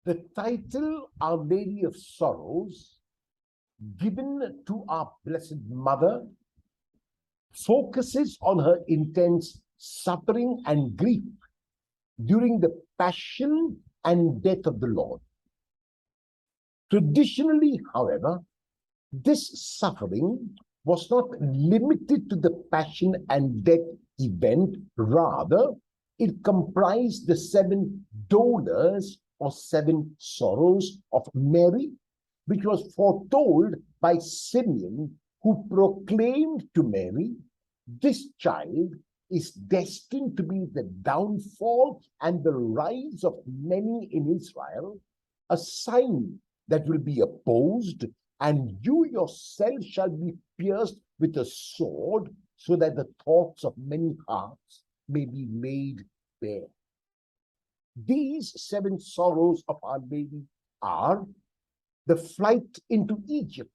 The title Our Lady of Sorrows, given to our Blessed Mother, focuses on her intense suffering and grief during the passion and death of the Lord. Traditionally, however, this suffering was not limited to the passion and death event. Rather, it comprised the 7 dolors or 7 sorrows of Mary, which was foretold by Simeon, who proclaimed to Mary, "This child is destined to be the downfall and the rise of many in Israel, a sign that will be opposed, and you yourself shall be pierced with a sword, so that the thoughts of many hearts may be laid bare." These 7 sorrows of Our Lady are the flight into Egypt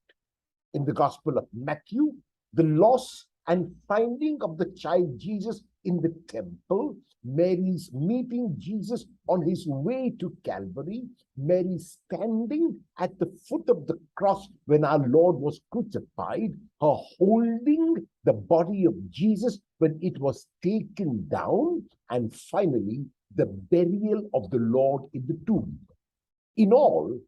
in the Gospel of Matthew, the loss and finding of the child Jesus in the temple, Mary's meeting Jesus on his way to Calvary, Mary standing at the foot of the cross when our Lord was crucified, her holding the body of Jesus when it was taken down, and finally, the burial of the Lord in the tomb. In all,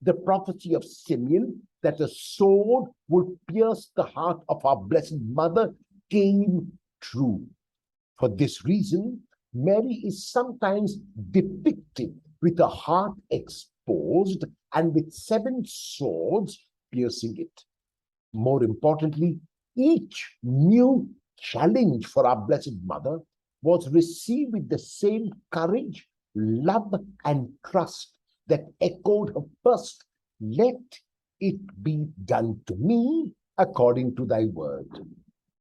the prophecy of Simeon that a sword would pierce the heart of our Blessed Mother came true. For this reason, Mary is sometimes depicted with a heart exposed and with 7 swords piercing it. More importantly, each new challenge for our Blessed Mother was received with the same courage, love, and trust that echoed her first, "Let it be done to me according to thy word."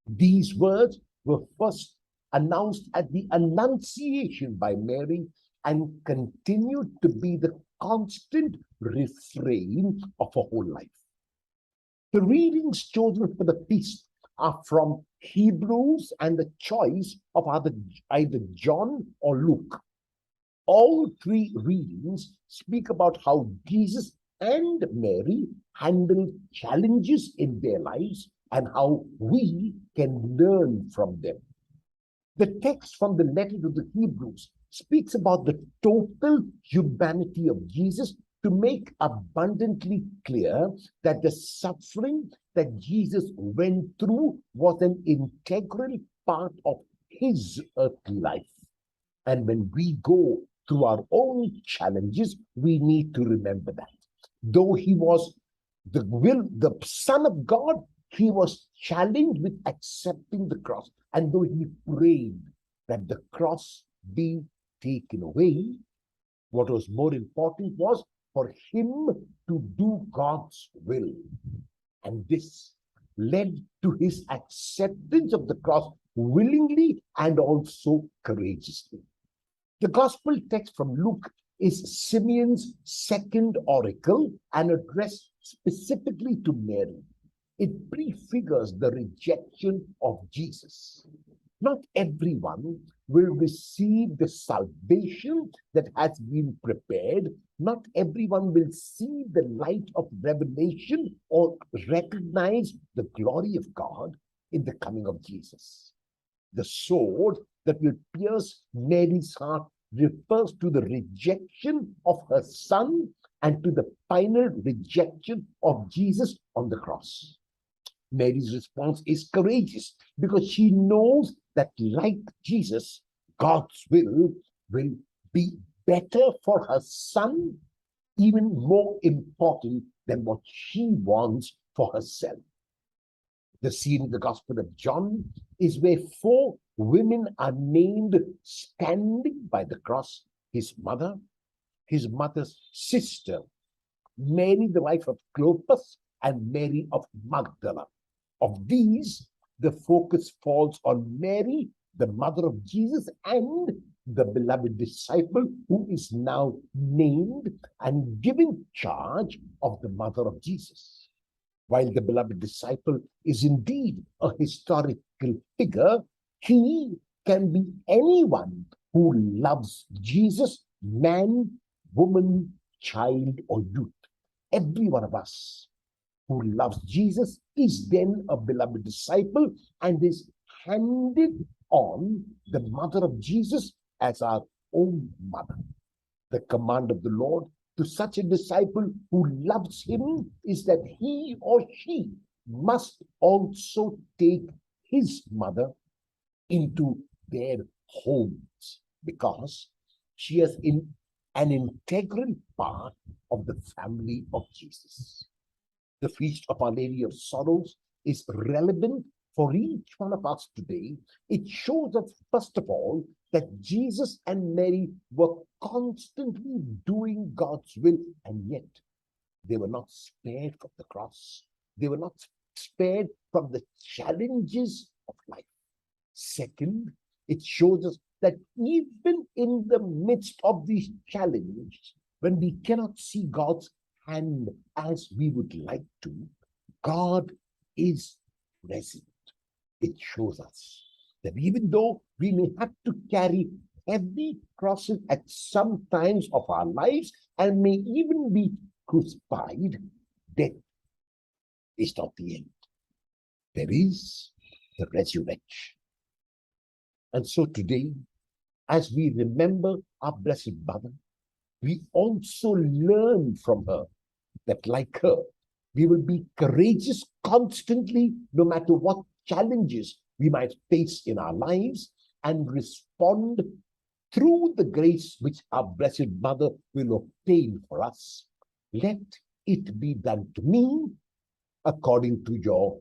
These words were first announced at the Annunciation by Mary and continued to be the constant refrain of her whole life. The readings chosen for the feast are from Hebrews and the choice of either John or Luke. All 3 readings speak about how Jesus and Mary handle challenges in their lives and how we can learn from them. The text from the letter to the Hebrews speaks about the total humanity of Jesus to make abundantly clear that the suffering that Jesus went through was an integral part of his earthly life. And when we go through our own challenges, we need to remember that. Though he was the Son of God, he was challenged with accepting the cross. And though he prayed that the cross be taken away, what was more important was for him to do God's will. And this led to his acceptance of the cross willingly and also courageously. The gospel text from Luke is Simeon's second oracle and addressed specifically to Mary. It prefigures the rejection of Jesus. Not everyone will receive the salvation that has been prepared. Not everyone will see the light of revelation or recognize the glory of God in the coming of Jesus. The sword that will pierce Mary's heart refers to the rejection of her son and to the final rejection of Jesus on the cross. Mary's response is courageous because she knows that, like Jesus, God's will be better for her son, even more important than what she wants for herself. The scene in the Gospel of John is where 4 women are named standing by the cross: his mother, his mother's sister, Mary, the wife of Clopas, and Mary of Magdala. Of these, the focus falls on Mary, the mother of Jesus, and the beloved disciple, who is now named and given charge of the mother of Jesus. While the beloved disciple is indeed a historical figure, he can be anyone who loves Jesus, man, woman, child or youth, every one of us who loves Jesus is then a beloved disciple and is handed on the mother of Jesus as our own mother. The command of the Lord to such a disciple who loves him is that he or she must also take his mother into their homes because she is an integral part of the family of Jesus. The feast of Our Lady of Sorrows is relevant for each one of us today. It shows us, first of all, that Jesus and Mary were constantly doing God's will, and yet they were not spared from the cross. They were not spared from the challenges of life. Second, it shows us that even in the midst of these challenges, when we cannot see God's hand as we would like to, God is present. It shows us that even though we may have to carry heavy crosses at some times of our lives and may even be crucified, death is not the end. There is the resurrection. And so today, as we remember our Blessed Mother, we also learn from her that, like her, we will be courageous constantly, no matter what challenges we might face in our lives, and respond through the grace which our Blessed Mother will obtain for us. Let it be done to me according to your